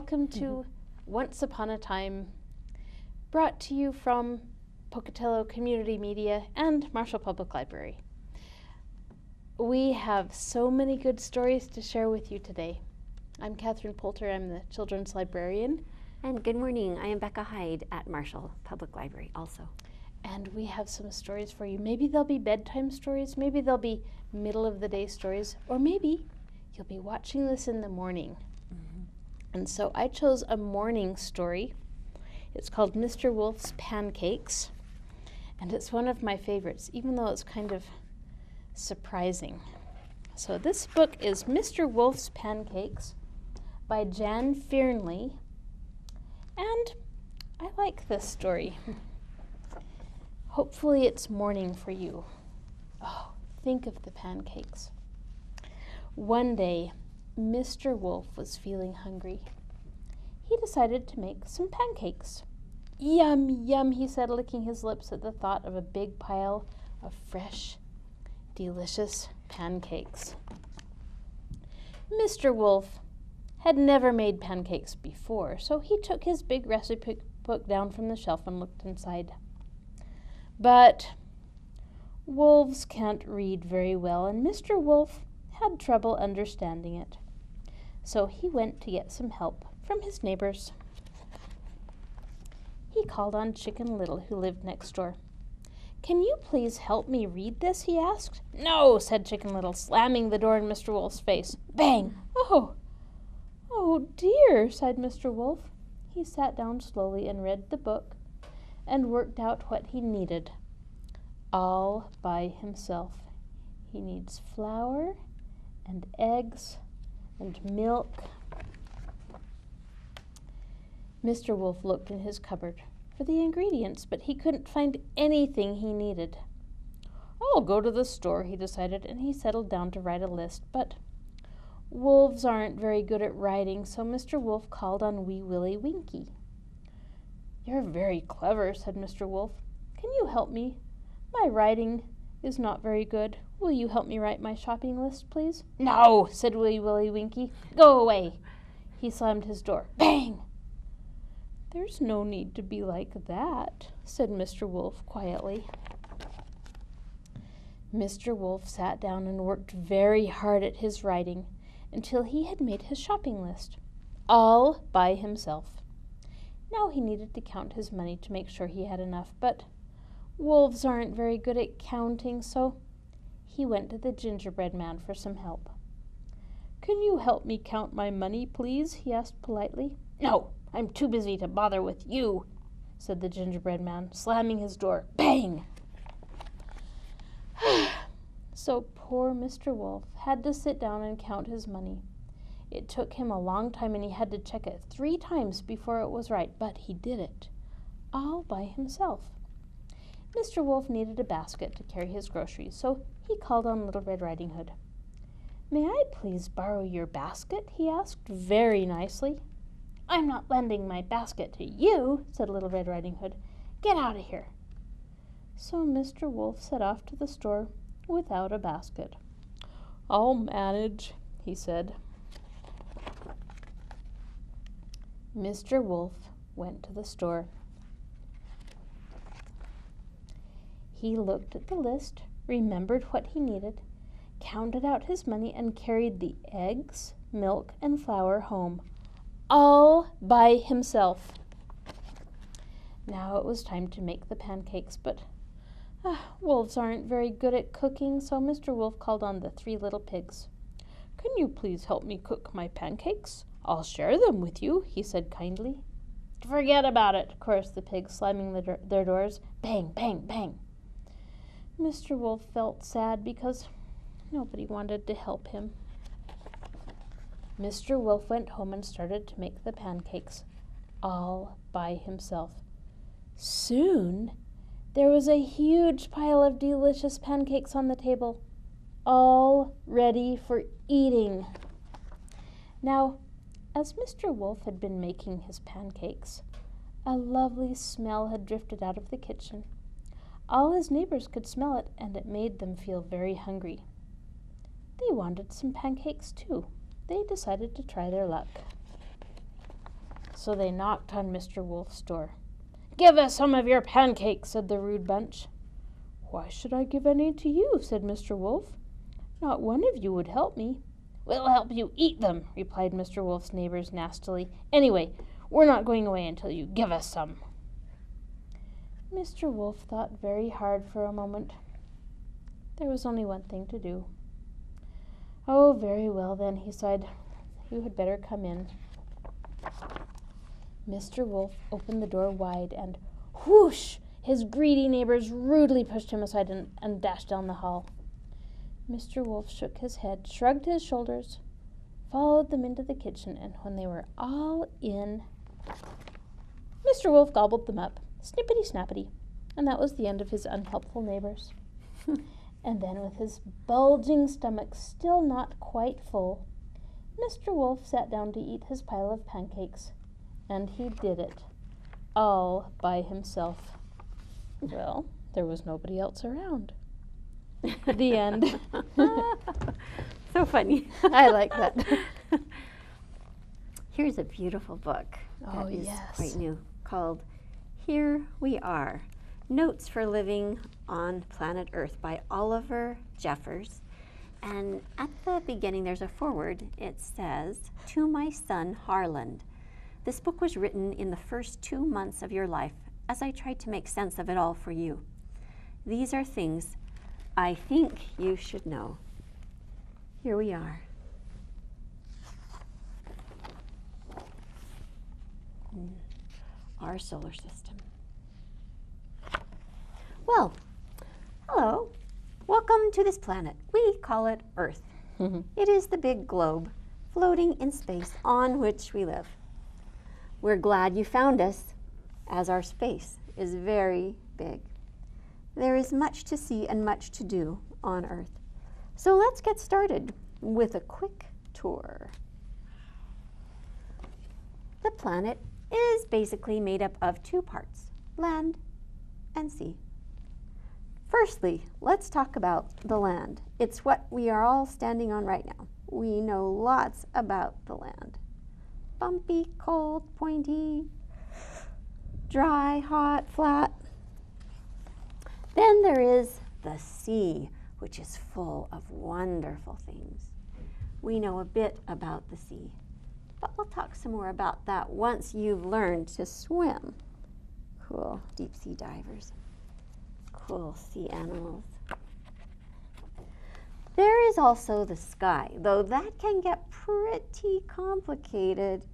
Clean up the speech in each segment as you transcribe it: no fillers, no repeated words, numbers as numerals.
welcome to Once Upon a Time, brought to you from Pocatello Community Media and Marshall Public Library. We have so many good stories to share with you today. I'm Catherine Poulter, I'm the children's librarian. And good morning, I am Becca Hyde at Marshall Public Library also. And we have some stories for you. Maybe they'll be bedtime stories, maybe they'll be middle of the day stories, or maybe you'll be watching this in the morning. And so I chose a morning story. It's called Mr. Wolf's Pancakes, and it's one of my favorites, even though it's kind of surprising. So this book is Mr. Wolf's Pancakes by Jan Fearnley, and I like this story. Hopefully it's morning for you. Oh, think of the pancakes. One day, Mr. Wolf was feeling hungry. He decided to make some pancakes. Yum, yum, he said, licking his lips at the thought of a big pile of fresh, delicious pancakes. Mr. Wolf had never made pancakes before, so he took his big recipe book down from the shelf and looked inside. But wolves can't read very well, and Mr. Wolf had trouble understanding it. So he went to get some help from his neighbors. He called on Chicken Little, who lived next door. "Can you please help me read this?" he asked. "No," said Chicken Little, slamming the door in Mr. Wolf's face. Bang! Oh dear, sighed Mr. Wolf. He sat down slowly and read the book and worked out what he needed all by himself. He needs flour and eggs and milk. Mr. Wolf looked in his cupboard for the ingredients, but he couldn't find anything he needed. "I'll go to the store," he decided, and he settled down to write a list, but wolves aren't very good at writing, so Mr. Wolf called on Wee Willie Winkie. "You're very clever," said Mr. Wolf. "Can you help me? My writing is not very good. Will you help me write my shopping list, please?" "No," said Wee Willie Winkie. "Go away." He slammed his door. Bang! "There's no need to be like that," said Mr. Wolf quietly. Mr. Wolf sat down and worked very hard at his writing until he had made his shopping list, all by himself. Now he needed to count his money to make sure he had enough, but wolves aren't very good at counting, so he went to the gingerbread man for some help. "Can you help me count my money, please?" he asked politely. "No, I'm too busy to bother with you," said the gingerbread man, slamming his door. Bang! So poor Mr. Wolf had to sit down and count his money. It took him a long time, and he had to check it 3 times before it was right, but he did it, all by himself. Mr. Wolf needed a basket to carry his groceries, so he called on Little Red Riding Hood. "May I please borrow your basket?" he asked very nicely. "I'm not lending my basket to you," said Little Red Riding Hood. "Get out of here." So Mr. Wolf set off to the store without a basket. "I'll manage," he said. Mr. Wolf went to the store. He looked at the list, remembered what he needed, counted out his money, and carried the eggs, milk, and flour home, all by himself. Now it was time to make the pancakes, but wolves aren't very good at cooking, so Mr. Wolf called on the 3 little pigs. "Can you please help me cook my pancakes? I'll share them with you," he said kindly. "Forget about it," chorused the pigs, slamming their doors. Bang, bang, bang. Mr. Wolf felt sad because nobody wanted to help him. Mr. Wolf went home and started to make the pancakes, all by himself. Soon, there was a huge pile of delicious pancakes on the table, all ready for eating. Now, as Mr. Wolf had been making his pancakes, a lovely smell had drifted out of the kitchen. All his neighbors could smell it, and it made them feel very hungry. They wanted some pancakes too. They decided to try their luck. So they knocked on Mr. Wolf's door. "Give us some of your pancakes," said the rude bunch. "Why should I give any to you?" said Mr. Wolf. "Not one of you would help me." "We'll help you eat them," replied Mr. Wolf's neighbors nastily. "Anyway, we're not going away until you give us some." Mr. Wolf thought very hard for a moment. There was only one thing to do. "Oh, very well then," he sighed. "You had better come in." Mr. Wolf opened the door wide and whoosh! His greedy neighbors rudely pushed him aside and dashed down the hall. Mr. Wolf shook his head, shrugged his shoulders, followed them into the kitchen, and when they were all in, Mr. Wolf gobbled them up, snippety-snappety, and that was the end of his unhelpful neighbors. And then, with his bulging stomach still not quite full, Mr. Wolf sat down to eat his pile of pancakes, and he did it all by himself. Well, there was nobody else around. The end. So funny. I like that. Here's a beautiful book Oh, that is yes. quite new, called Here We Are, Notes for Living on Planet Earth by Oliver Jeffers. And at the beginning there's a foreword. It says, "To my son Harland. This book was written in the first 2 months of your life as I tried to make sense of it all for you. These are things I think you should know. Here we are." Our solar system. Well, hello. Welcome to this planet. We call it Earth. It is the big globe floating in space on which we live. We're glad you found us, as our space is very big. There is much to see and much to do on Earth. So let's get started with a quick tour. The planet is basically made up of 2 parts, land and sea. Firstly, let's talk about the land. It's what we are all standing on right now. We know lots about the land. Bumpy, cold, pointy, dry, hot, flat. Then there is the sea, which is full of wonderful things. We know a bit about the sea, but we'll talk some more about that once you've learned to swim. Cool deep sea divers, cool sea animals. There is also the sky, though that can get pretty complicated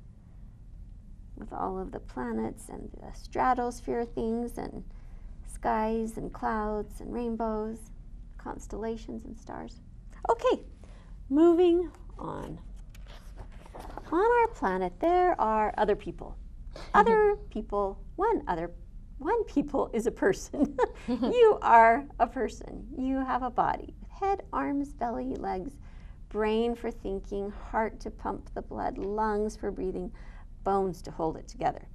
with all of the planets and the stratosphere things and skies and clouds and rainbows, constellations and stars. Okay, moving on. On our planet, there are other people. Other people, one people is a person. You are a person. You have a body with head, arms, belly, legs, brain for thinking, heart to pump the blood, lungs for breathing, bones to hold it together.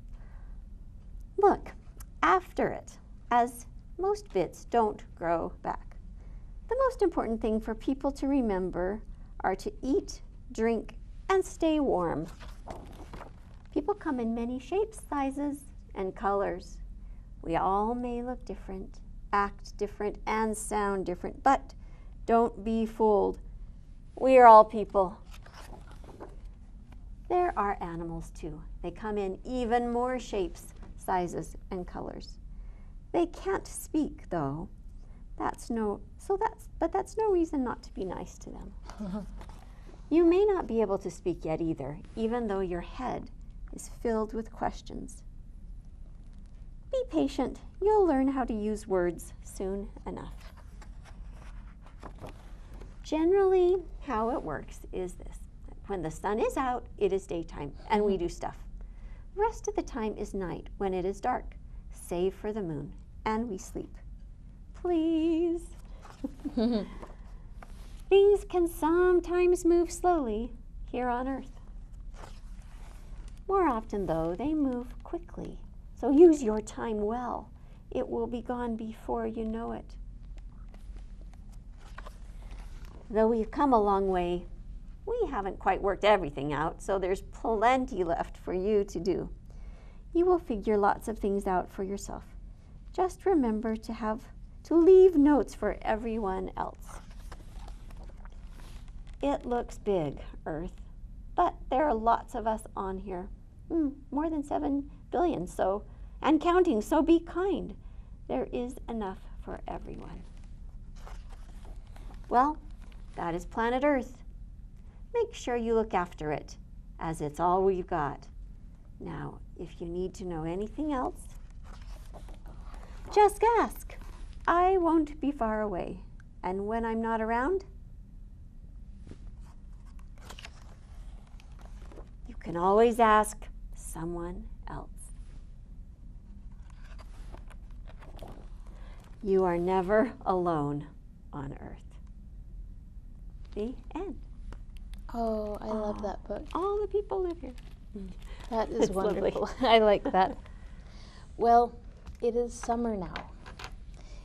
Look, after it, as most bits don't grow back. The most important thing for people to remember are to eat, drink, and stay warm. People come in many shapes, sizes, and colors. We all may look different, act different, and sound different, but don't be fooled. We are all people. There are animals too. They come in even more shapes, sizes, and colors. They can't speak though. That's no reason not to be nice to them. You may not be able to speak yet either, even though your head is filled with questions. Be patient. You'll learn how to use words soon enough. Generally, how it works is this. When the sun is out, it is daytime, and we do stuff. The rest of the time is night, when it is dark, save for the moon, and we sleep. Please. Things can sometimes move slowly here on Earth. More often, though, they move quickly. So use your time well. It will be gone before you know it. Though we've come a long way, we haven't quite worked everything out, so there's plenty left for you to do. You will figure lots of things out for yourself. Just remember to leave notes for everyone else. It looks big, Earth, but there are lots of us on here. More than 7 billion, and counting, so be kind. There is enough for everyone. Well, that is planet Earth. Make sure you look after it, as it's all we've got. Now, if you need to know anything else, just ask. I won't be far away. And when I'm not around, you can always ask someone else. You are never alone on Earth. The end. Oh, I love that book. All the people live here. That is It's wonderful. lovely. I like that. Well, it is summer now.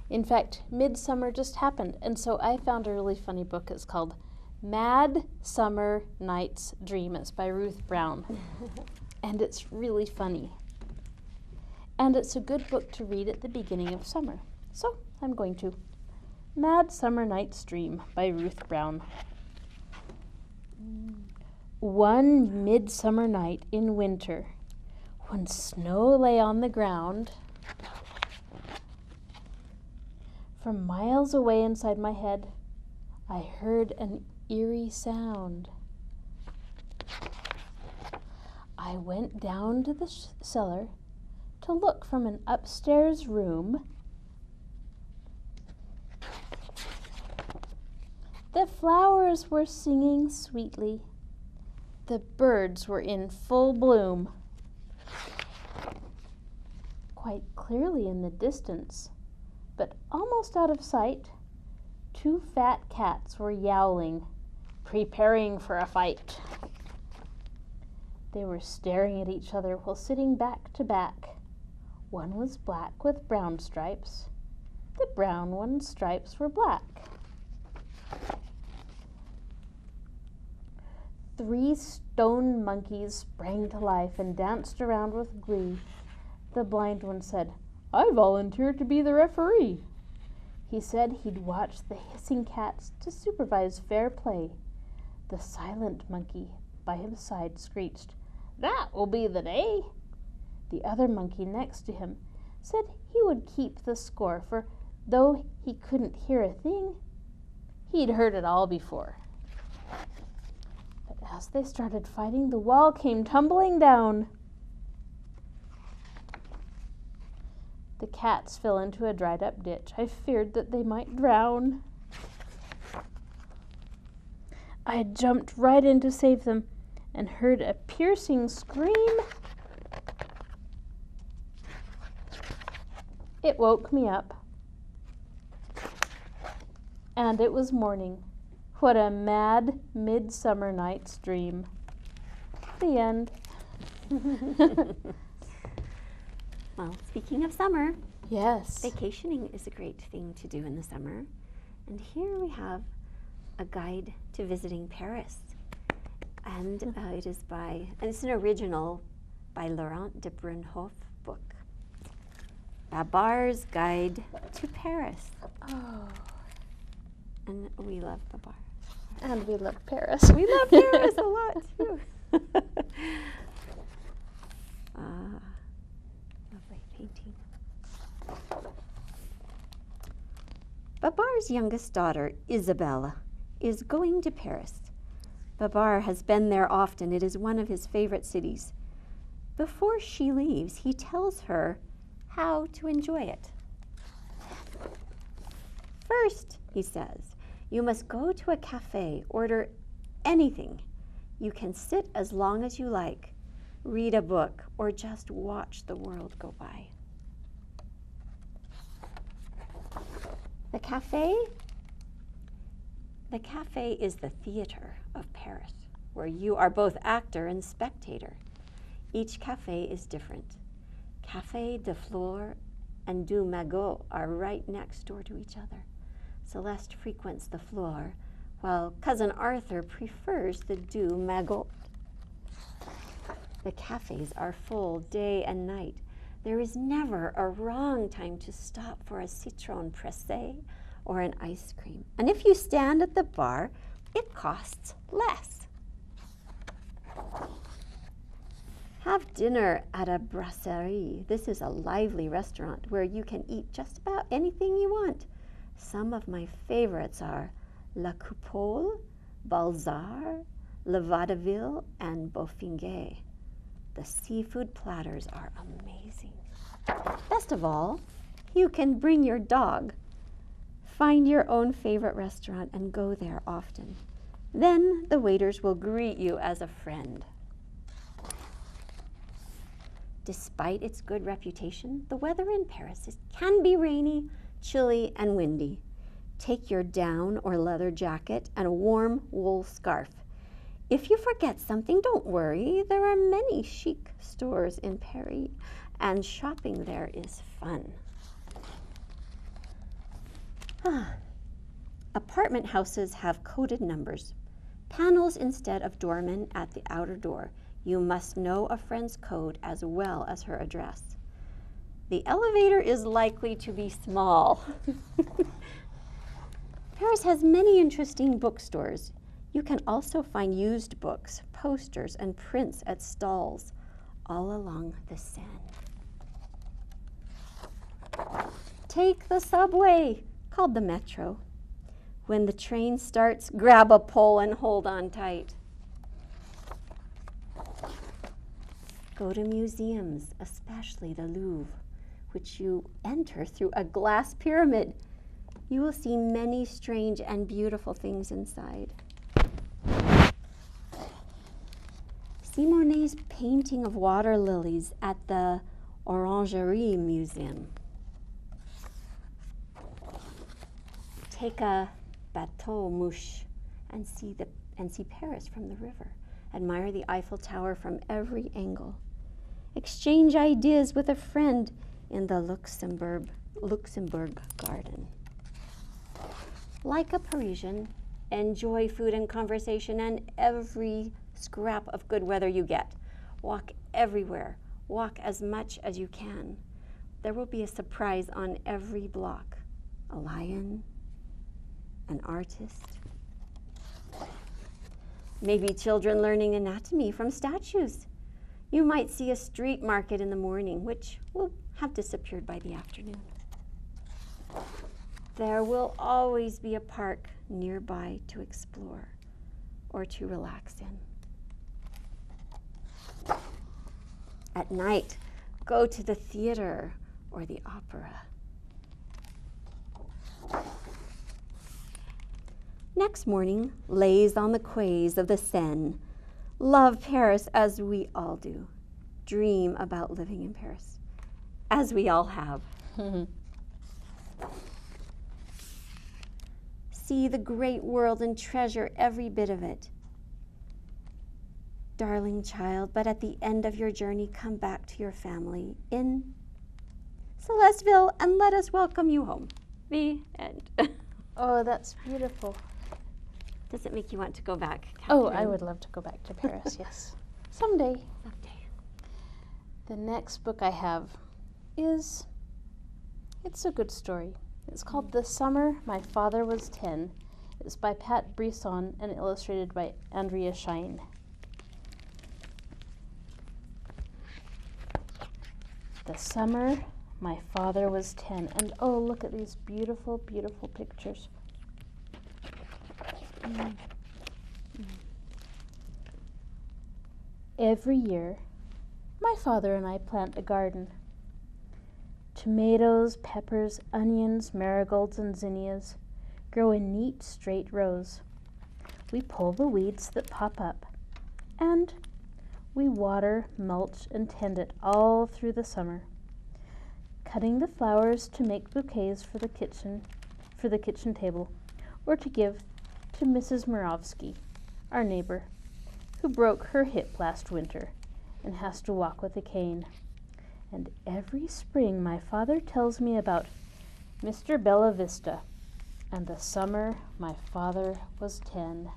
In fact, midsummer just happened, and so I found a really funny book. It's called Mad Summer Night's Dream. It's by Ruth Brown, and it's really funny. And it's a good book to read at the beginning of summer. So I'm going to. Mad Summer Night's Dream by Ruth Brown. One midsummer night in winter, when snow lay on the ground, from miles away inside my head, I heard an eerie sound. I went down to the cellar to look from an upstairs room. The flowers were singing sweetly. The birds were in full bloom. Quite clearly in the distance, but almost out of sight, 2 fat cats were yowling, preparing for a fight. They were staring at each other while sitting back to back. One was black with brown stripes. The brown one's stripes were black. 3 stone monkeys sprang to life and danced around with glee. The blind one said, "I volunteer to be the referee." He said he'd watch the hissing cats to supervise fair play. The silent monkey by his side screeched, "That will be the day." The other monkey next to him said he would keep the score, for though he couldn't hear a thing, he'd heard it all before. But as they started fighting, the wall came tumbling down. The cats fell into a dried-up ditch. I feared that they might drown. I jumped right in to save them and heard a piercing scream. It woke me up. And it was morning. What a mad midsummer night's dream. The end. Well, speaking of summer, Yes. vacationing is a great thing to do in the summer. And here we have a guide to visiting Paris. And it's an original by Laurent de Brunhoff book. Babar's Guide to Paris. Oh, And we love Babar. and we love Paris. We love Paris a lot too. Lovely painting. Babar's youngest daughter, Isabella, is going to Paris. Babar has been there often. It is one of his favorite cities. Before she leaves, he tells her how to enjoy it. First, he says, you must go to a cafe, order anything. You can sit as long as you like, read a book, or just watch the world go by. The cafe is the theater of Paris, where you are both actor and spectator. Each cafe is different. Café de Flore and du Magot are right next door to each other. Celeste frequents the Flore, while Cousin Arthur prefers the du Magot. The cafes are full day and night. There is never a wrong time to stop for a citron pressé or an ice cream. And if you stand at the bar, it costs less. Have dinner at a brasserie. This is a lively restaurant where you can eat just about anything you want. Some of my favorites are La Coupole, Balzar, Le Vaudeville, and Bofinguet. The seafood platters are amazing. Best of all, you can bring your dog. Find your own favorite restaurant and go there often. Then the waiters will greet you as a friend. Despite its good reputation, the weather in Paris can be rainy, chilly, and windy. Take your down or leather jacket and a warm wool scarf. If you forget something, don't worry. There are many chic stores in Paris, and shopping there is fun. Apartment houses have coded numbers, panels instead of doormen at the outer door. You must know a friend's code as well as her address. The elevator is likely to be small. Paris has many interesting bookstores. You can also find used books, posters, and prints at stalls all along the Seine. Take the subway, called the metro. When the train starts, grab a pole and hold on tight. Go to museums, especially the Louvre, which you enter through a glass pyramid. You will see many strange and beautiful things inside. See Monet's painting of water lilies at the Orangerie Museum. Take a bateau mouche and see Paris from the river. Admire the Eiffel Tower from every angle. Exchange ideas with a friend in the Luxembourg Garden. Like a Parisian, enjoy food and conversation and every scrap of good weather you get. Walk everywhere. Walk as much as you can. There will be a surprise on every block. A lion, an artist, maybe children learning anatomy from statues. You might see a street market in the morning, which will have disappeared by the afternoon. There will always be a park nearby to explore or to relax in. At night, go to the theater or the opera. Next morning, laze on the quays of the Seine. Love Paris as we all do. Dream about living in Paris, as we all have. See the great world and treasure every bit of it. Darling child, but at the end of your journey, come back to your family in Celesteville and let us welcome you home. The end. Oh, that's beautiful. Does it make you want to go back, Catherine? Oh, I would love to go back to Paris, yes. Someday. Someday. The next book I have it's a good story. It's called The Summer My Father Was 10. It's by Pat Brisson and illustrated by Andrea Shine. The Summer My Father Was 10. And oh, look at these beautiful, beautiful pictures. Every year, my father and I plant a garden. Tomatoes, peppers, onions, marigolds, and zinnias grow in neat, straight rows. We pull the weeds that pop up, and we water, mulch, and tend it all through the summer, cutting the flowers to make bouquets for the kitchen table, or to give to Mrs. Murawski, our neighbor, who broke her hip last winter and has to walk with a cane. And every spring my father tells me about Mr. Bella Vista and the summer my father was 10.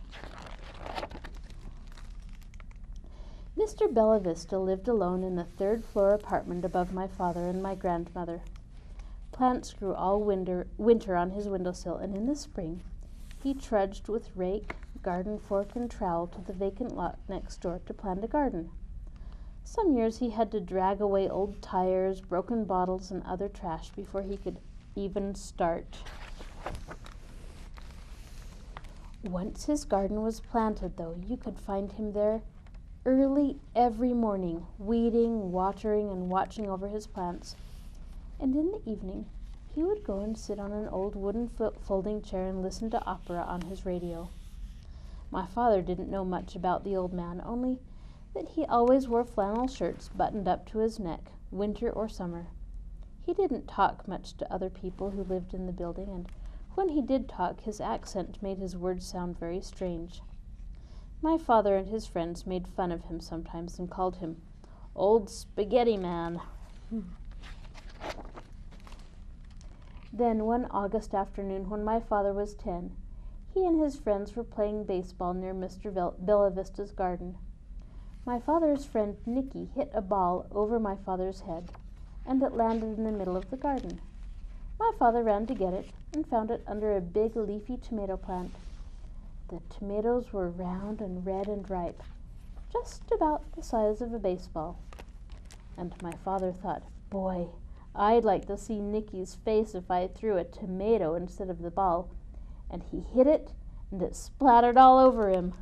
Mr. Bellavista lived alone in the third-floor apartment above my father and my grandmother. Plants grew all winter on his windowsill, and in the spring he trudged with rake, garden fork, and trowel to the vacant lot next door to plant a garden. Some years he had to drag away old tires, broken bottles, and other trash before he could even start. Once his garden was planted, though, you could find him there early every morning, weeding, watering, and watching over his plants. And in the evening, he would go and sit on an old wooden folding chair and listen to opera on his radio. My father didn't know much about the old man, only that he always wore flannel shirts buttoned up to his neck, winter or summer. He didn't talk much to other people who lived in the building, and when he did talk, his accent made his words sound very strange. My father and his friends made fun of him sometimes and called him Old Spaghetti Man. Then one August afternoon when my father was 10, he and his friends were playing baseball near Mr. Bellavista's garden. My father's friend Nicky hit a ball over my father's head, and it landed in the middle of the garden. My father ran to get it and found it under a big leafy tomato plant. The tomatoes were round and red and ripe, just about the size of a baseball. And my father thought, boy, I'd like to see Nicky's face if I threw a tomato instead of the ball. And he hit it, and it splattered all over him.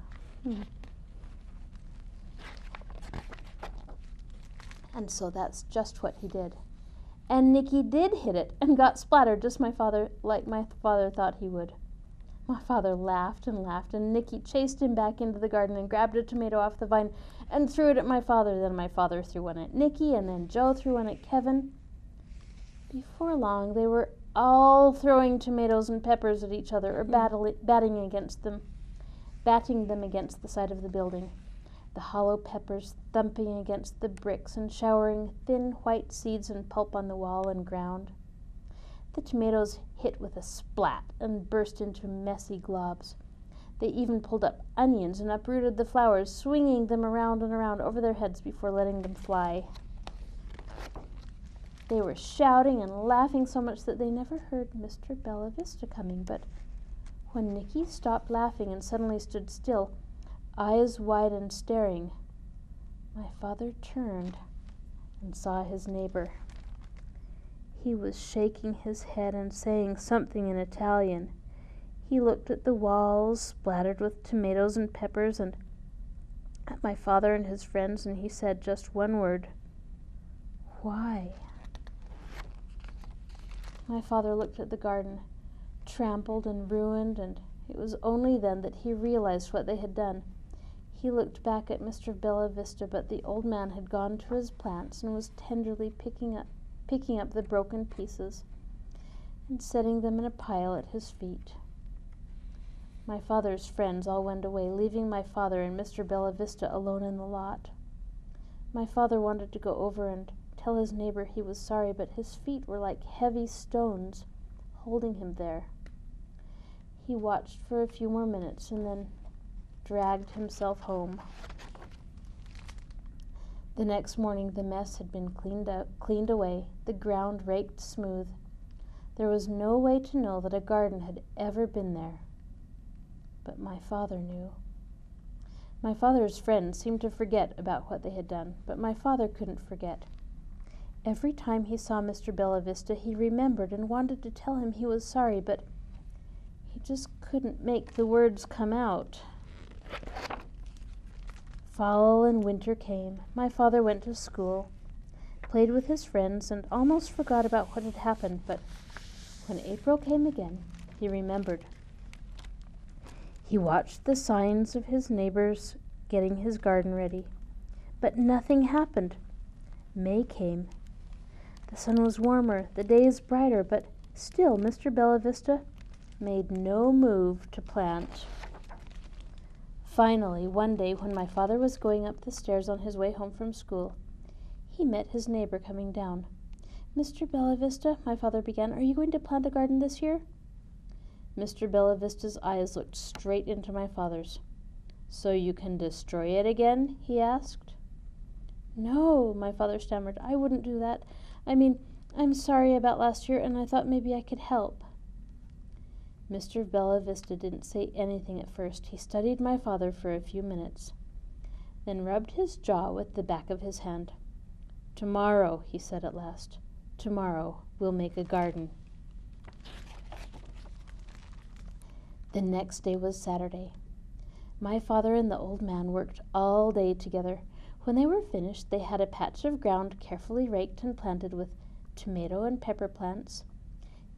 And so that's just what he did. And Nicky did hit it and got splattered just like my father thought he would. My father laughed and laughed, and Nicky chased him back into the garden and grabbed a tomato off the vine and threw it at my father. Then my father threw one at Nicky, and then Joe threw one at Kevin. Before long, they were all throwing tomatoes and peppers at each other or batting them against the side of the building. The hollow peppers thumping against the bricks and showering thin white seeds and pulp on the wall and ground. The tomatoes hit with a splat and burst into messy globs. They even pulled up onions and uprooted the flowers, swinging them around and around over their heads before letting them fly. They were shouting and laughing so much that they never heard Mr. Bellavista coming, but when Nicky stopped laughing and suddenly stood still, eyes wide and staring, my father turned and saw his neighbor. He was shaking his head and saying something in Italian. He looked at the walls splattered with tomatoes and peppers and at my father and his friends, and he said just one word, "Why?" My father looked at the garden, trampled and ruined, and it was only then that he realized what they had done. He looked back at Mr. Bellavista, but the old man had gone to his plants and was tenderly picking up the broken pieces and setting them in a pile at his feet. My father's friends all went away, leaving my father and Mr. Bellavista alone in the lot. My father wanted to go over and tell his neighbor he was sorry, but his feet were like heavy stones holding him there. He watched for a few more minutes and then dragged himself home. The next morning the mess had been cleaned away, the ground raked smooth. There was no way to know that a garden had ever been there. But my father knew. My father's friends seemed to forget about what they had done, but my father couldn't forget. Every time he saw Mr. Bellavista, he remembered and wanted to tell him he was sorry, but he just couldn't make the words come out. Fall and winter came. My father went to school, played with his friends, and almost forgot about what had happened, but when April came again, he remembered. He watched the signs of his neighbors getting his garden ready, but nothing happened. May came. The sun was warmer, the days brighter, but still Mr. Bellavista made no move to plant. Finally, one day when my father was going up the stairs on his way home from school, he met his neighbor coming down. "Mr. Bellavista," my father began, "are you going to plant a garden this year?" Mr. Bellavista's eyes looked straight into my father's. "So you can destroy it again?" he asked. "No," my father stammered. "I wouldn't do that. I mean, I'm sorry about last year, and I thought maybe I could help." Mr. Bella Vista didn't say anything at first. He studied my father for a few minutes, then rubbed his jaw with the back of his hand. "Tomorrow," he said at last, "tomorrow we'll make a garden." The next day was Saturday. My father and the old man worked all day together. When they were finished, they had a patch of ground carefully raked and planted with tomato and pepper plants,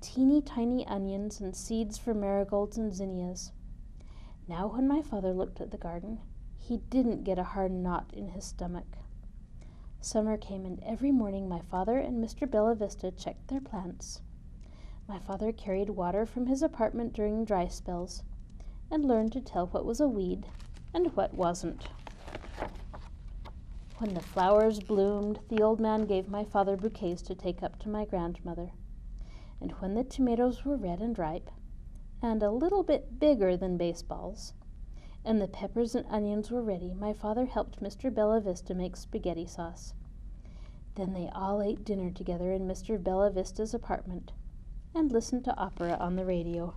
teeny tiny onions, and seeds for marigolds and zinnias. Now when my father looked at the garden, he didn't get a hard knot in his stomach. Summer came, and every morning my father and Mr. Bella Vista checked their plants. My father carried water from his apartment during dry spells and learned to tell what was a weed and what wasn't. When the flowers bloomed, the old man gave my father bouquets to take up to my grandmother. And when the tomatoes were red and ripe, and a little bit bigger than baseballs, and the peppers and onions were ready, my father helped Mr. Bella Vista make spaghetti sauce. Then they all ate dinner together in Mr. Bella Vista's apartment and listened to opera on the radio.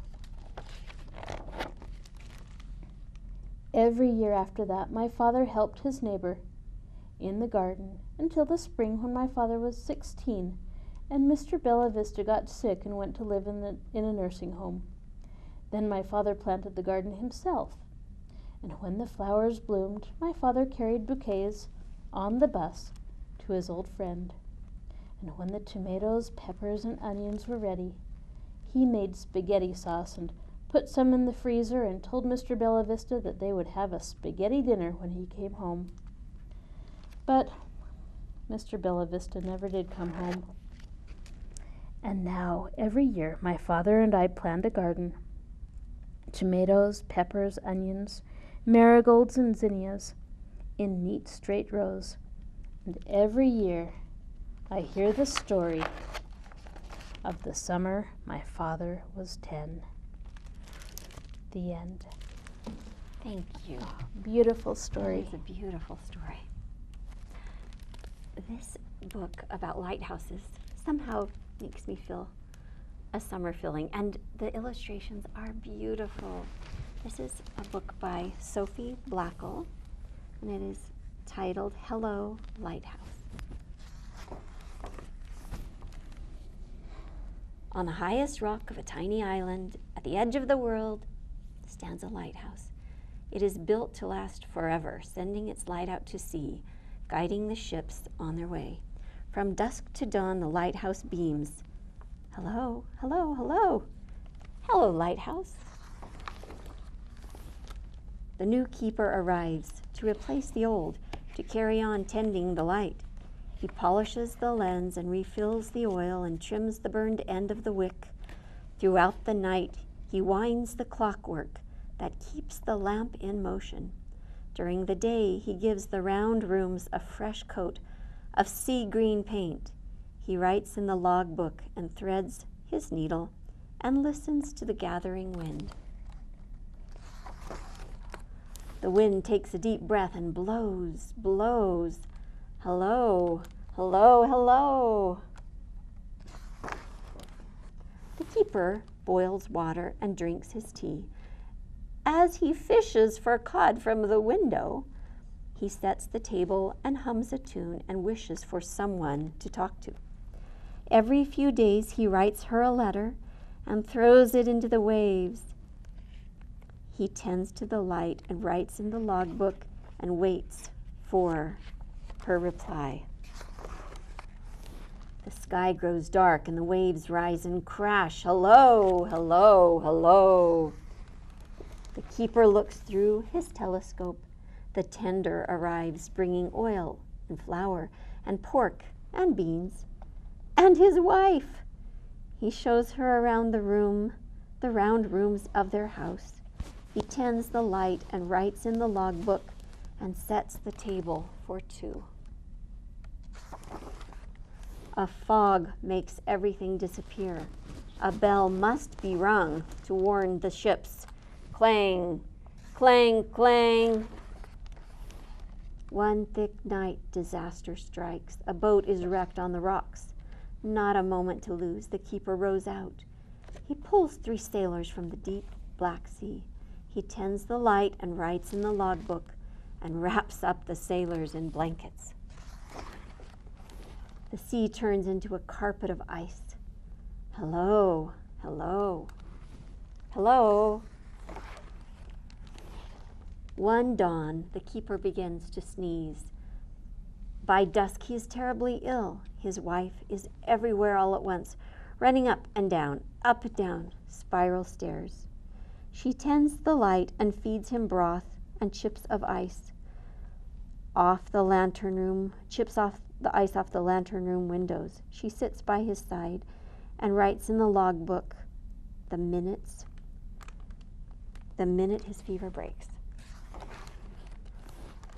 Every year after that, my father helped his neighbor in the garden until the spring when my father was 16 and Mr. Bella Vista got sick and went to live in a nursing home. Then my father planted the garden himself, and when the flowers bloomed, my father carried bouquets on the bus to his old friend. And when the tomatoes, peppers, and onions were ready, he made spaghetti sauce and put some in the freezer and told Mr. Bella Vista that they would have a spaghetti dinner when he came home. But Mr. Bella Vista never did come home. And now, every year, my father and I planned a garden. Tomatoes, peppers, onions, marigolds, and zinnias in neat straight rows. And every year, I hear the story of the summer my father was 10. The end. Thank you. Oh, beautiful story. It's a beautiful story. This book about lighthouses somehow makes me feel a summer feeling, and the illustrations are beautiful. This is a book by Sophie Blackall, and it is titled Hello, Lighthouse. On the highest rock of a tiny island at the edge of the world stands a lighthouse. It is built to last forever, sending its light out to sea, guiding the ships on their way. From dusk to dawn, the lighthouse beams. Hello, hello, hello. Hello, lighthouse. The new keeper arrives to replace the old, to carry on tending the light. He polishes the lens and refills the oil and trims the burned end of the wick. Throughout the night, he winds the clockwork that keeps the lamp in motion. During the day, he gives the round rooms a fresh coat of sea green paint. He writes in the logbook and threads his needle and listens to the gathering wind. The wind takes a deep breath and blows, blows. Hello, hello, hello. The keeper boils water and drinks his tea. As he fishes for cod from the window, he sets the table and hums a tune and wishes for someone to talk to. Every few days he writes her a letter and throws it into the waves. He tends to the light and writes in the logbook and waits for her reply. The sky grows dark and the waves rise and crash. Hello, hello, hello. The keeper looks through his telescope. The tender arrives, bringing oil and flour and pork and beans and his wife. He shows her around the room, the round rooms of their house. He tends the light and writes in the logbook and sets the table for two. A fog makes everything disappear. A bell must be rung to warn the ships. Clang, clang, clang. One thick night disaster strikes. A boat is wrecked on the rocks. Not a moment to lose, the keeper rows out. He pulls 3 sailors from the deep Black Sea. He tends the light and writes in the logbook and wraps up the sailors in blankets. The sea turns into a carpet of ice. Hello, hello, hello. One dawn, the keeper begins to sneeze. By dusk, he is terribly ill. His wife is everywhere all at once, running up and down, spiral stairs. She tends the light and feeds him broth and chips of ice. Chips off the ice off the lantern room windows. She sits by his side and writes in the logbook the minute his fever breaks.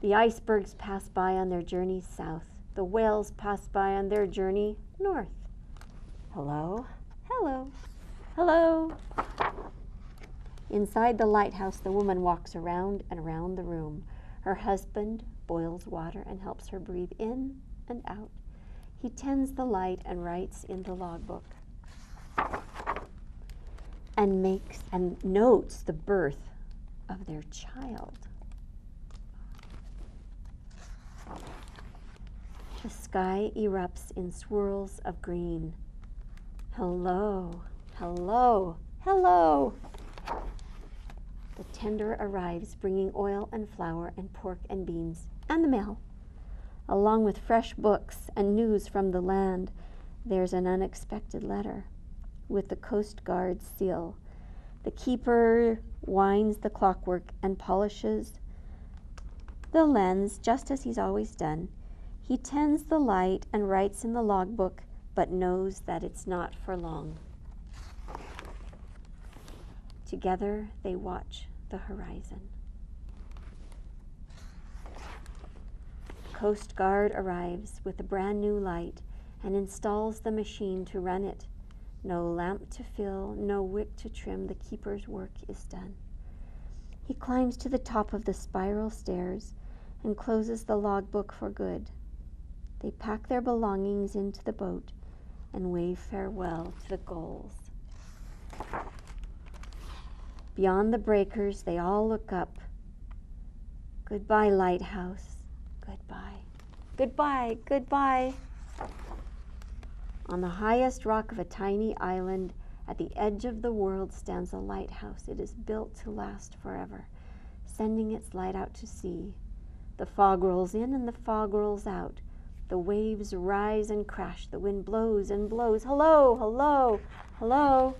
The icebergs pass by on their journey south. The whales pass by on their journey north. Hello, hello, hello. Inside the lighthouse, the woman walks around and around the room. Her husband boils water and helps her breathe in and out. He tends the light and writes in the logbook and notes the birth of their child. The sky erupts in swirls of green. Hello, hello, hello. The tender arrives, bringing oil and flour and pork and beans and the mail. Along with fresh books and news from the land, there's an unexpected letter with the Coast Guard's seal. The keeper winds the clockwork and polishes the lens just as he's always done. He tends the light and writes in the logbook, but knows that it's not for long. Together they watch the horizon. Coast Guard arrives with a brand new light and installs the machine to run it. No lamp to fill, no wick to trim, the keeper's work is done. He climbs to the top of the spiral stairs and closes the logbook for good. They pack their belongings into the boat and wave farewell to the gulls. Beyond the breakers, they all look up. Goodbye, lighthouse. Goodbye. Goodbye, goodbye. On the highest rock of a tiny island at the edge of the world stands a lighthouse. It is built to last forever, sending its light out to sea. The fog rolls in and the fog rolls out. The waves rise and crash. The wind blows and blows. Hello, hello, hello.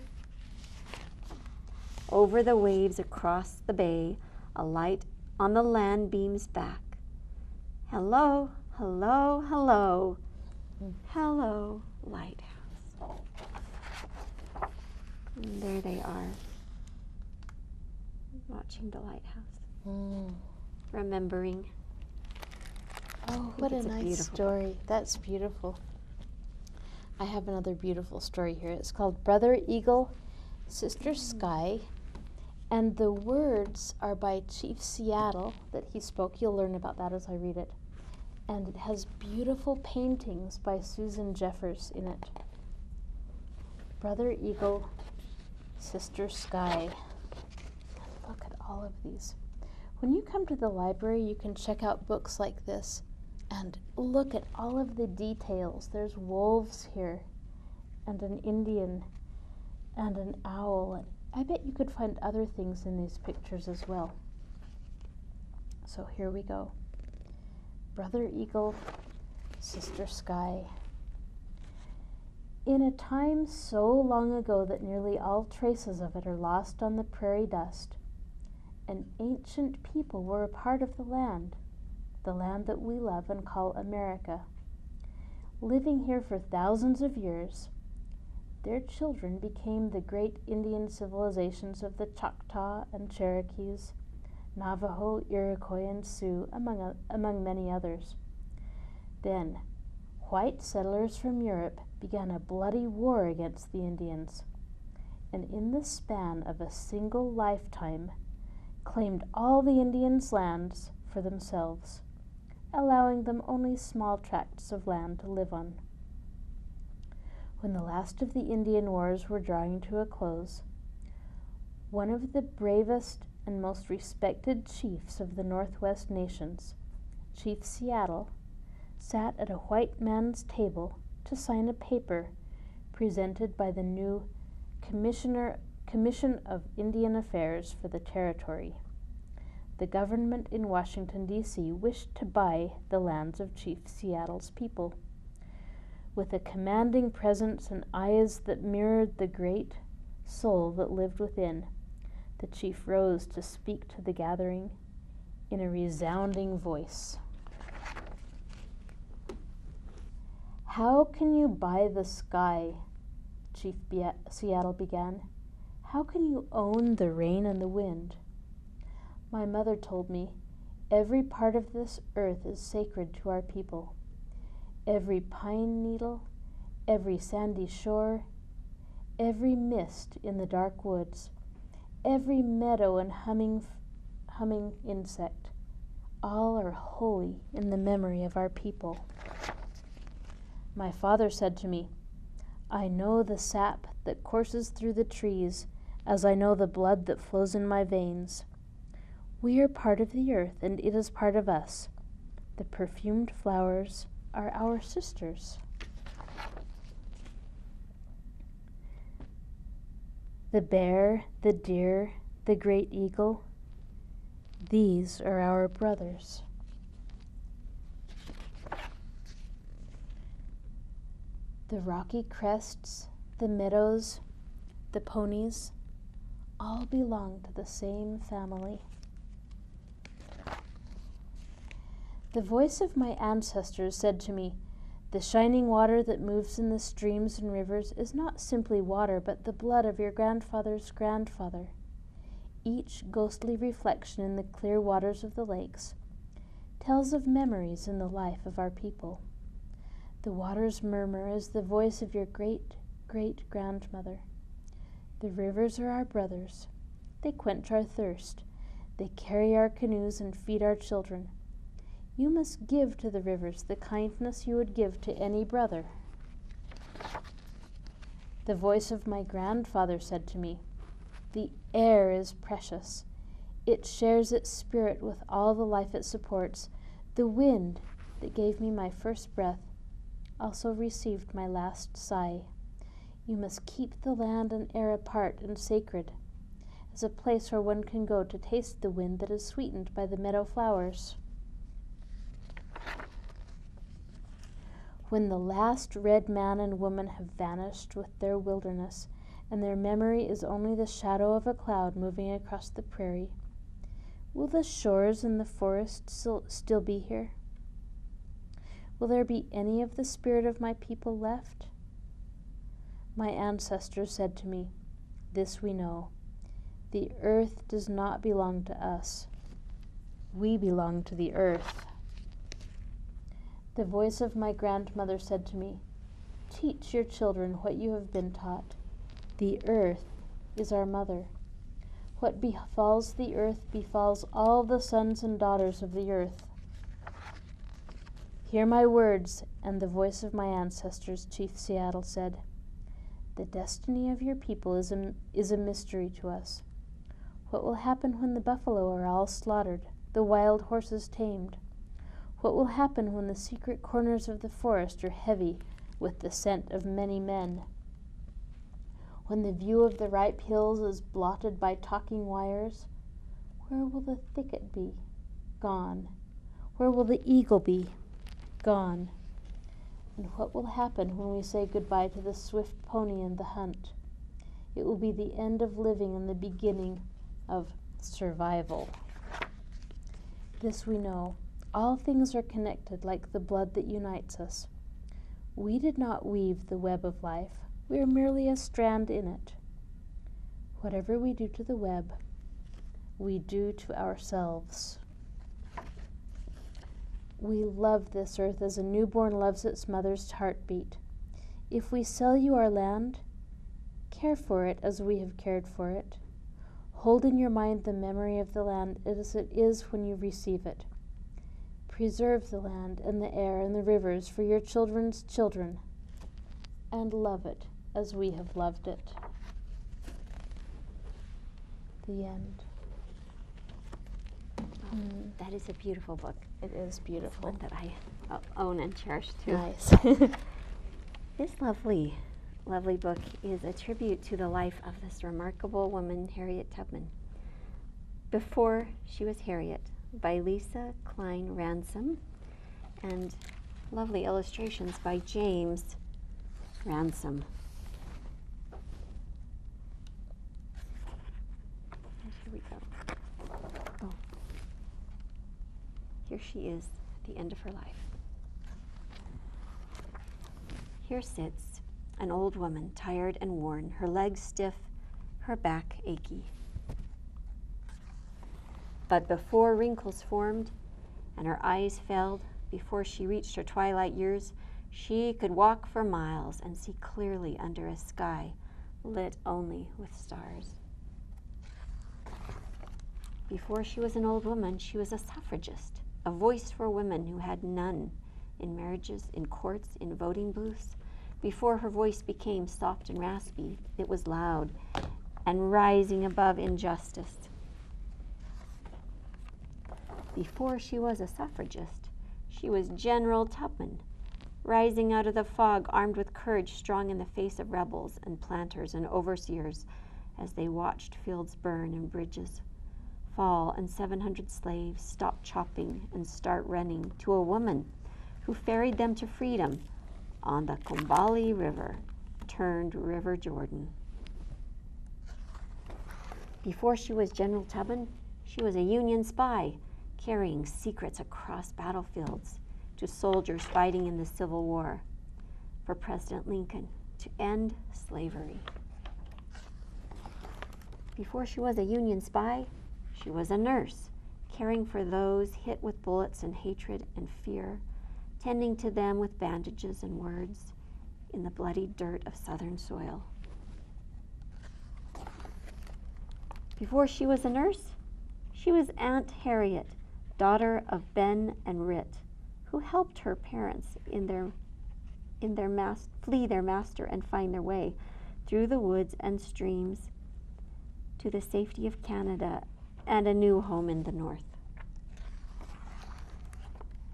Over the waves across the bay, a light on the land beams back. Hello, hello, hello. Hello, lighthouse. And there they are, watching the lighthouse, remembering. Oh, what a nice story. That's beautiful. I have another beautiful story here. It's called Brother Eagle, Sister Sky. And the words are by Chief Seattle that he spoke. You'll learn about that as I read it. And it has beautiful paintings by Susan Jeffers in it. Brother Eagle, Sister Sky. And look at all of these. When you come to the library, you can check out books like this and look at all of the details. There's wolves here, and an Indian, and an owl. And I bet you could find other things in these pictures as well. So here we go. Brother Eagle, Sister Sky. In a time so long ago that nearly all traces of it are lost on the prairie dust, an ancient people were a part of the land that we love and call America. Living here for thousands of years, their children became the great Indian civilizations of the Choctaw and Cherokees, Navajo, Iroquois, and Sioux, among many others. Then, white settlers from Europe began a bloody war against the Indians, and in the span of a single lifetime, claimed all the Indians' lands for themselves. allowing them only small tracts of land to live on. When the last of the Indian wars were drawing to a close, one of the bravest and most respected chiefs of the Northwest nations, Chief Seattle, sat at a white man's table to sign a paper presented by the new Commission of Indian Affairs for the territory. The government in Washington, D.C. wished to buy the lands of Chief Seattle's people. With a commanding presence and eyes that mirrored the great soul that lived within, the chief rose to speak to the gathering in a resounding voice. "How can you buy the sky?" Chief Seattle began. "How can you own the rain and the wind? My mother told me every part of this earth is sacred to our people. Every pine needle, every sandy shore, every mist in the dark woods, every meadow and humming insect, all are holy in the memory of our people. My father said to me, 'I know the sap that courses through the trees as I know the blood that flows in my veins. We are part of the earth, and it is part of us. The perfumed flowers are our sisters. The bear, the deer, the great eagle, these are our brothers. The rocky crests, the meadows, the ponies, all belong to the same family.' The voice of my ancestors said to me, 'The shining water that moves in the streams and rivers is not simply water, but the blood of your grandfather's grandfather. Each ghostly reflection in the clear waters of the lakes tells of memories in the life of our people. The water's murmur is the voice of your great-great-grandmother. The rivers are our brothers. They quench our thirst. They carry our canoes and feed our children. You must give to the rivers the kindness you would give to any brother.' The voice of my grandfather said to me, 'The air is precious. It shares its spirit with all the life it supports. The wind that gave me my first breath also received my last sigh. You must keep the land and air apart and sacred, as a place where one can go to taste the wind that is sweetened by the meadow flowers. When the last red man and woman have vanished with their wilderness, and their memory is only the shadow of a cloud moving across the prairie, will the shores and the forest still be here? Will there be any of the spirit of my people left?' My ancestors said to me, 'This we know. The earth does not belong to us. We belong to the earth.' The voice of my grandmother said to me, 'Teach your children what you have been taught. The earth is our mother. What befalls the earth befalls all the sons and daughters of the earth.' Hear my words and the voice of my ancestors," Chief Seattle said. "The destiny of your people is a mystery to us. What will happen when the buffalo are all slaughtered, the wild horses tamed? What will happen when the secret corners of the forest are heavy with the scent of many men? When the view of the ripe hills is blotted by talking wires, where will the thicket be? Gone. Where will the eagle be? Gone. And what will happen when we say goodbye to the swift pony and the hunt? It will be the end of living and the beginning of survival. This we know. All things are connected like the blood that unites us. We did not weave the web of life. We are merely a strand in it. Whatever we do to the web, we do to ourselves. We love this earth as a newborn loves its mother's heartbeat. If we sell you our land, care for it as we have cared for it. Hold in your mind the memory of the land as it is when you receive it. Preserve the land and the air and the rivers for your children's children, and love it as we have loved it. The end. That is a beautiful book. It is beautiful. One that I own and cherish too. Nice. This lovely, lovely book is a tribute to the life of this remarkable woman, Harriet Tubman. Before She Was Harriet, by Lisa Klein Ransom, and lovely illustrations by James Ransom. And here we go. Oh. Here she is at the end of her life. Here sits an old woman, tired and worn, her legs stiff, her back achy. But before wrinkles formed and her eyes failed, before she reached her twilight years, she could walk for miles and see clearly under a sky lit only with stars. Before she was an old woman, she was a suffragist, a voice for women who had none in marriages, in courts, in voting booths. Before her voice became soft and raspy, it was loud and rising above injustice. Before she was a suffragist, she was General Tubman, rising out of the fog, armed with courage, strong in the face of rebels and planters and overseers as they watched fields burn and bridges fall and 700 slaves stop chopping and start running to a woman who ferried them to freedom on the Combahee River, turned River Jordan. Before she was General Tubman, she was a Union spy, carrying secrets across battlefields to soldiers fighting in the Civil War for President Lincoln to end slavery. Before she was a Union spy, she was a nurse, caring for those hit with bullets and hatred and fear, tending to them with bandages and words in the bloody dirt of Southern soil. Before she was a nurse, she was Aunt Harriet, daughter of Ben and Rit, who helped her parents flee their master and find their way through the woods and streams to the safety of Canada and a new home in the north.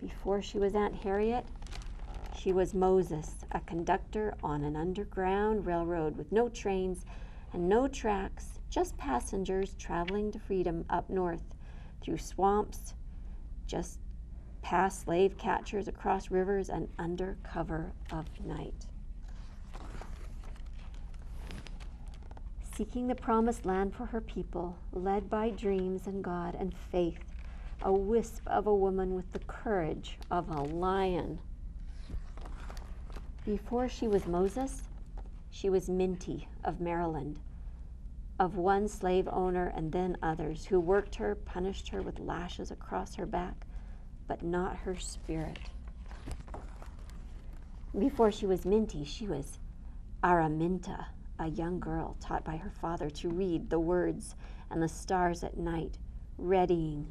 Before she was Aunt Harriet, she was Moses, a conductor on an underground railroad with no trains and no tracks, just passengers traveling to freedom up north through swamps, just past slave catchers across rivers and under cover of night. Seeking the promised land for her people, led by dreams and God and faith, a wisp of a woman with the courage of a lion. Before she was Moses, she was Minty of Maryland, of one slave owner and then others who worked her, punished her with lashes across her back, but not her spirit. Before she was Minty, she was Araminta, a young girl taught by her father to read the words and the stars at night, readying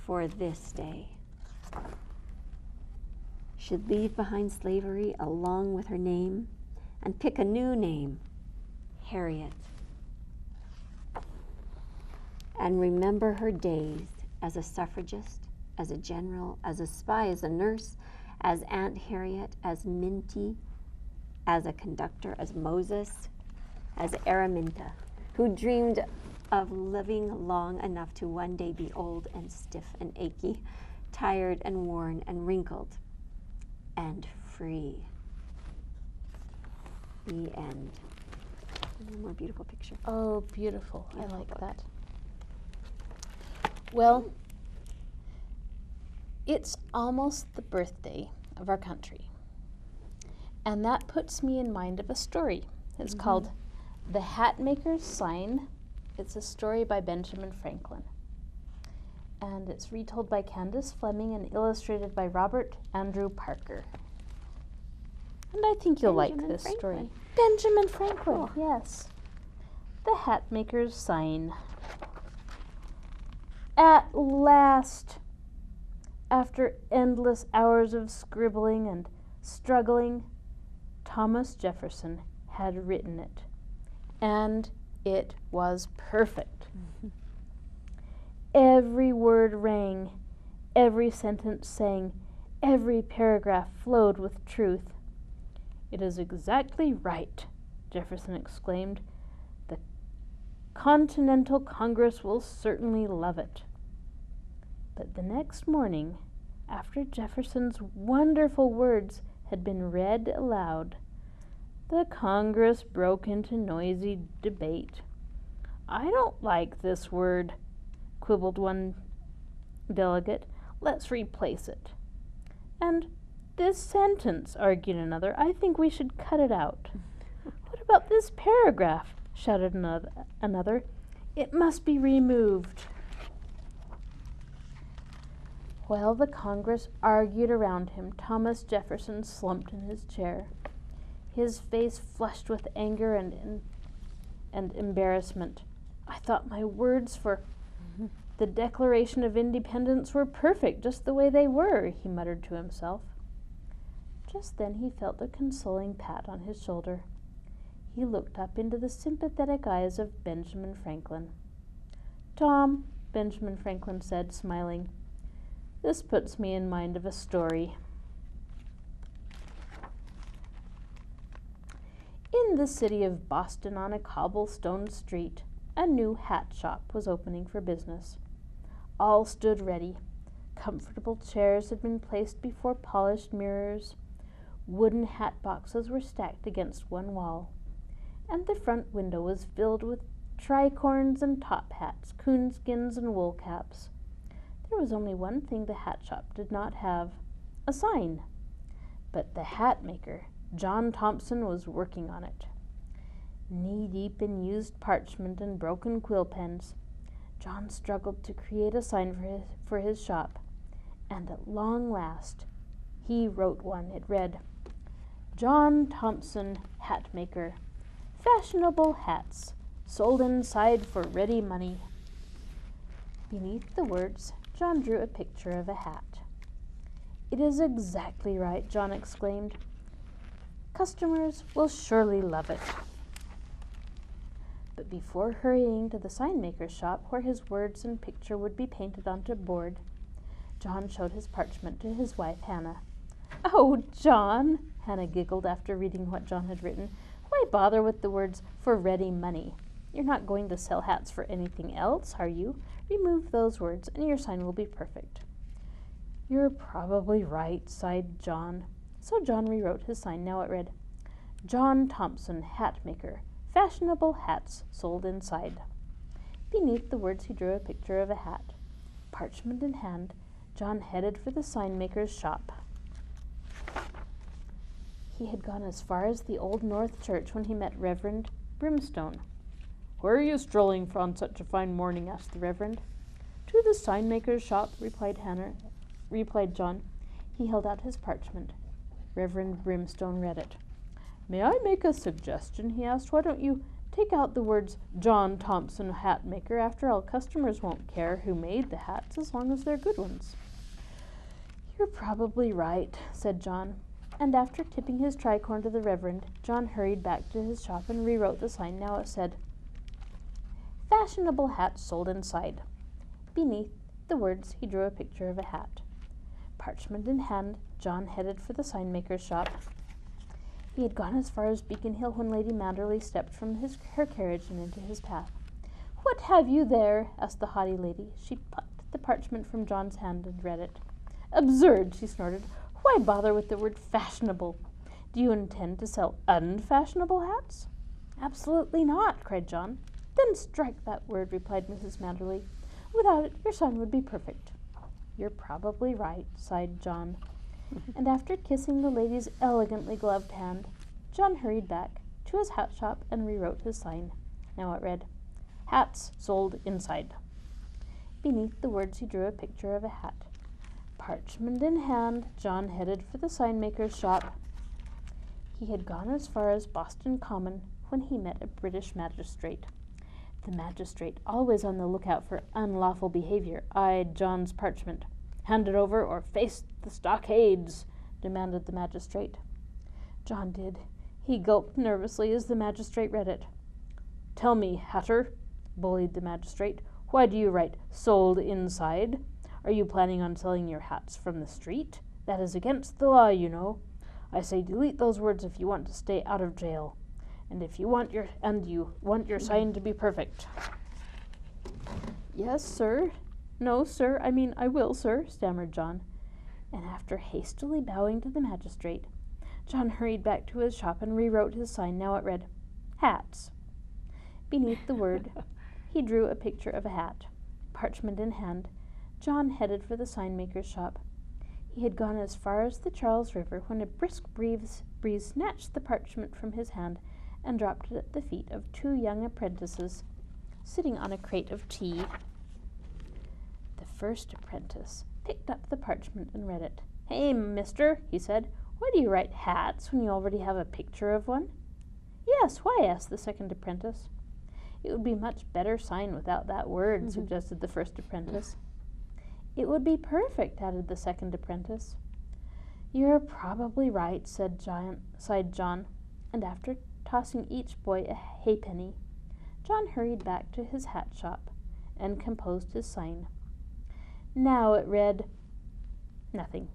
for this day. Should leave behind slavery along with her name and pick a new name, Harriet. And remember her days as a suffragist, as a general, as a spy, as a nurse, as Aunt Harriet, as Minty, as a conductor, as Moses, as Araminta, who dreamed of living long enough to one day be old and stiff and achy, tired and worn and wrinkled and free. The end. One more beautiful picture. Oh, beautiful. Beautiful I like book. that. Well, it's almost the birthday of our country. And that puts me in mind of a story. It's called The Hatmaker's Sign. It's a story by Benjamin Franklin. And it's retold by Candace Fleming and illustrated by Robert Andrew Parker. And I think you'll like this story. Benjamin Franklin, yes. The Hatmaker's Sign. At last, After endless hours of scribbling and struggling, Thomas Jefferson had written it, and it was perfect. Every word rang, every sentence sang, every paragraph flowed with truth. "It is exactly right," Jefferson exclaimed. "The Continental Congress will certainly love it." But the next morning, after Jefferson's wonderful words had been read aloud, the Congress broke into noisy debate. "I don't like this word," quibbled one delegate. "Let's replace it." "And this sentence," argued another. "I think we should cut it out." "What about this paragraph?" shouted another. "It must be removed." While the Congress argued around him, Thomas Jefferson slumped in his chair, his face flushed with anger and embarrassment. "I thought my words for the Declaration of Independence were perfect, just the way they were," he muttered to himself. Just then he felt a consoling pat on his shoulder. He looked up into the sympathetic eyes of Benjamin Franklin. "Tom," Benjamin Franklin said, smiling, "this puts me in mind of a story." In the city of Boston, on a cobblestone street, a new hat shop was opening for business. All stood ready. Comfortable chairs had been placed before polished mirrors. Wooden hat boxes were stacked against one wall, and the front window was filled with tricorns and top hats, coonskins and wool caps. There was only one thing the hat shop did not have: a sign. But the hat maker, John Thompson, was working on it. Knee-deep in used parchment and broken quill pens, John struggled to create a sign for his shop, and at long last he wrote one. It read, "John Thompson, Hat Maker. Fashionable hats, sold inside for ready money." Beneath the words, John drew a picture of a hat. "It is exactly right," John exclaimed. "Customers will surely love it." But before hurrying to the sign maker's shop, where his words and picture would be painted onto board, John showed his parchment to his wife, Hannah. "Oh, John," Hannah giggled after reading what John had written, "why bother with the words 'for ready money'? You're not going to sell hats for anything else, are you? Remove those words and your sign will be perfect." "You're probably right," sighed John. So John rewrote his sign. Now it read, "John Thompson, Hat Maker. Fashionable hats, sold inside." Beneath the words he drew a picture of a hat. Parchment in hand, John headed for the sign maker's shop. He had gone as far as the Old North Church when he met Reverend Brimstone. "Where are you strolling for on such a fine morning?" asked the Reverend. "To the sign maker's shop," replied John. He held out his parchment. Reverend Brimstone read it. "May I make a suggestion?" he asked. "Why don't you take out the words 'John Thompson, Hat Maker'? After all, customers won't care who made the hats as long as they're good ones." "You're probably right," said John. And after tipping his tricorn to the Reverend, John hurried back to his shop and rewrote the sign. Now it said, "Fashionable hats, sold inside." Beneath the words he drew a picture of a hat. Parchment in hand, John headed for the sign maker's shop. He had gone as far as Beacon Hill when Lady Manderley stepped from her carriage and into his path. "What have you there?" asked the haughty lady. She plucked the parchment from John's hand and read it. "Absurd!" she snorted. "Why bother with the word 'fashionable'? Do you intend to sell unfashionable hats?" "Absolutely not," cried John. "Then strike that word," replied Mrs. Manderley. "Without it, your sign would be perfect." "You're probably right," sighed John. And after kissing the lady's elegantly gloved hand, John hurried back to his hat shop and rewrote his sign. Now it read, "Hats, sold inside." Beneath the words he drew a picture of a hat. Parchment in hand, John headed for the sign maker's shop. He had gone as far as Boston Common when he met a British magistrate. The magistrate, always on the lookout for unlawful behavior, eyed John's parchment. Hand it over or face the stockades, demanded the magistrate. John did. He gulped nervously as the magistrate read it. Tell me, Hatter, bullied the magistrate, why do you write sold inside? Are you planning on selling your hats from the street? That is against the law, you know. I say delete those words if you want to stay out of jail. And if you want your sign to be perfect. Yes, sir. No, sir. I will, sir, stammered John. And after hastily bowing to the magistrate, John hurried back to his shop and rewrote his sign. Now it read, hats. Beneath the word, he drew a picture of a hat. Parchment in hand, John headed for the sign-maker's shop. He had gone as far as the Charles River when a brisk breeze snatched the parchment from his hand and dropped it at the feet of two young apprentices sitting on a crate of tea. The first apprentice picked up the parchment and read it. Hey, mister, he said, why do you write hats when you already have a picture of one? Yes, why? Asked the second apprentice. It would be much better sign without that word, suggested the first apprentice. It would be perfect, added the second apprentice. You're probably right, sighed John, and after tossing each boy a halfpenny, John hurried back to his hat shop and composed his sign. Now it read, nothing.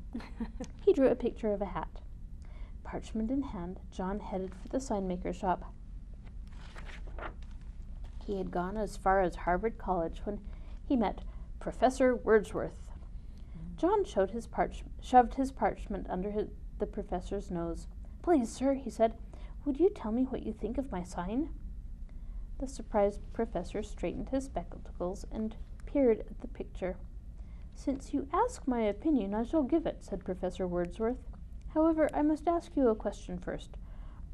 He drew a picture of a hat. Parchment in hand, John headed for the sign-maker's shop. He had gone as far as Harvard College when he met Professor Wordsworth. John shoved his parchment under the professor's nose. Please, sir, he said, would you tell me what you think of my sign? The surprised professor straightened his spectacles and peered at the picture. Since you ask my opinion, I shall give it, said Professor Wordsworth. However, I must ask you a question first.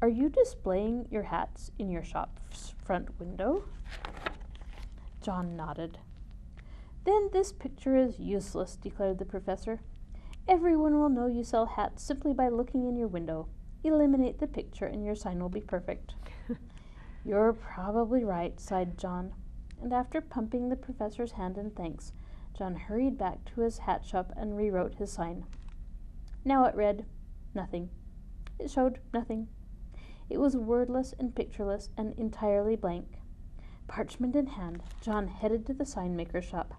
Are you displaying your hats in your shop's front window? John nodded. Then this picture is useless, declared the professor. Everyone will know you sell hats simply by looking in your window. Eliminate the picture and your sign will be perfect. You're probably right, sighed John. And after pumping the professor's hand in thanks, John hurried back to his hat shop and rewrote his sign. Now it read, nothing. It showed nothing. It was wordless and pictureless and entirely blank. Parchment in hand, John headed to the sign-maker's shop.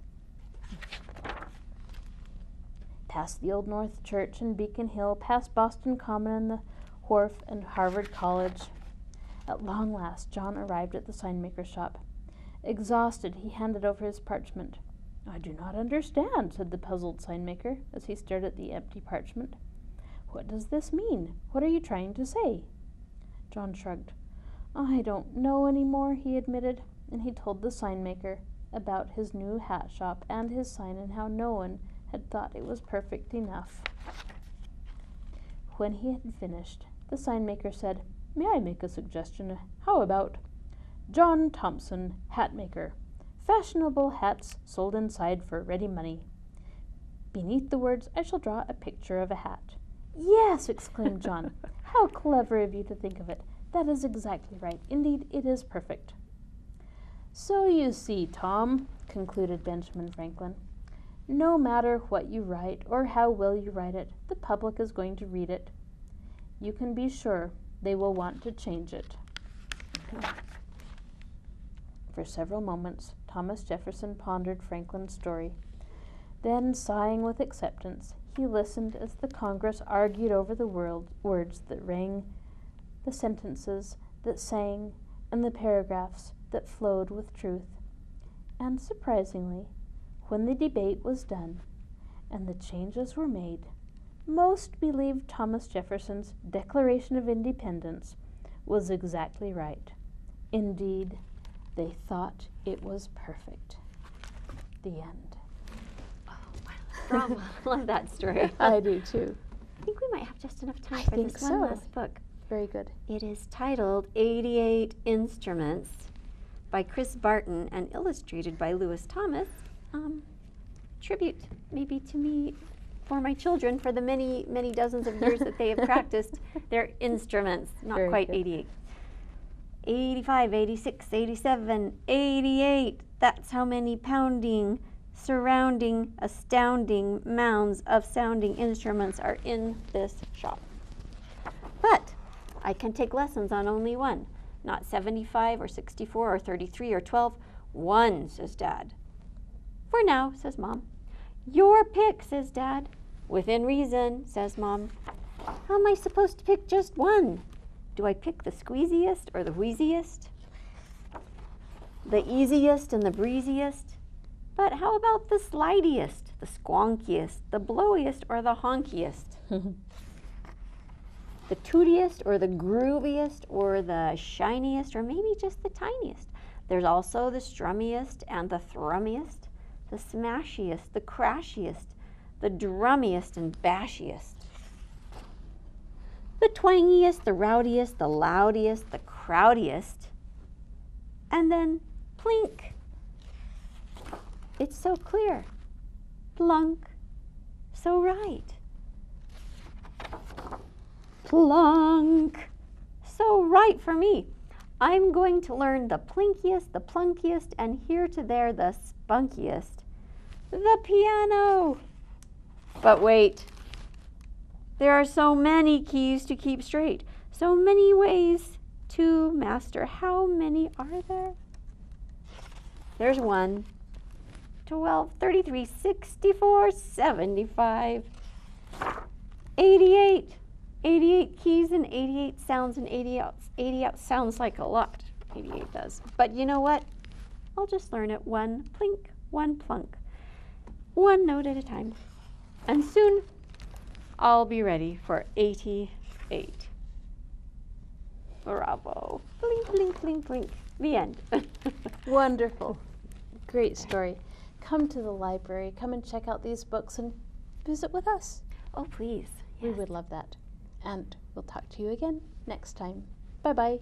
Past the Old North Church and Beacon Hill, past Boston Common and the Wharf and Harvard College. At long last, John arrived at the sign-maker's shop. Exhausted, he handed over his parchment. I do not understand, said the puzzled sign-maker as he stared at the empty parchment. What does this mean? What are you trying to say? John shrugged. I don't know any more, he admitted, and he told the sign-maker about his new hat shop and his sign and how no one had thought it was perfect enough. When he had finished, the sign-maker said, May I make a suggestion? How about John Thompson, hat maker. Fashionable hats sold inside for ready money. Beneath the words, I shall draw a picture of a hat. Yes, exclaimed John. How clever of you to think of it. That is exactly right. Indeed, it is perfect. So you see, Tom, concluded Benjamin Franklin, no matter what you write or how well you write it, the public is going to read it. You can be sure they will want to change it. For several moments, Thomas Jefferson pondered Franklin's story. Then, sighing with acceptance, he listened as the Congress argued over the words that rang, the sentences that sang, and the paragraphs that flowed with truth. And surprisingly, when the debate was done and the changes were made, most believed Thomas Jefferson's Declaration of Independence was exactly right. Indeed, they thought it was perfect. The end. Oh, bravo. Love that story. I do too. I think we might have just enough time for this one last book. Very good. It is titled 88 Instruments by Chris Barton and illustrated by Lewis Thomas. Tribute maybe to me for my children for the many, many dozens of years that they have practiced their instruments. Not Very quite good. 88. 85, 86, 87, 88. That's how many pounding surrounding, astounding mounds of sounding instruments are in this shop. But I can take lessons on only one, not 75 or 64 or 33 or 12. One, says Dad. For now, says Mom. Your pick, says Dad. Within reason, says Mom. How am I supposed to pick just one? Do I pick the squeeziest or the wheeziest? The easiest and the breeziest? But how about the slidiest, the squonkiest, the blowiest, or the honkiest? The tootiest or the grooviest or the shiniest or maybe just the tiniest. There's also the strummiest and the thrummiest, the smashiest, the crashiest, the drummiest and bashiest. The twangiest, the rowdiest, the loudiest, the crowdiest. And then plink. It's so clear. Plunk. So right. Plunk. So right for me. I'm going to learn the plinkiest, the plunkiest, and here to there the spunkiest. The piano. But wait. There are so many keys to keep straight. So many ways to master. How many are there? There's 1, 12, 33, 64, 75, 88. 88 keys and 88 sounds and 80 out sounds like a lot. 88 does. But you know what? I'll just learn it 1 plink, 1 plunk. 1 note at a time. And soon I'll be ready for 88. Bravo. Blink, blink, blink, blink. The end. Wonderful. Great story. Come to the library. Come and check out these books and visit with us. Oh, please. We would love that. And we'll talk to you again next time. Bye-bye.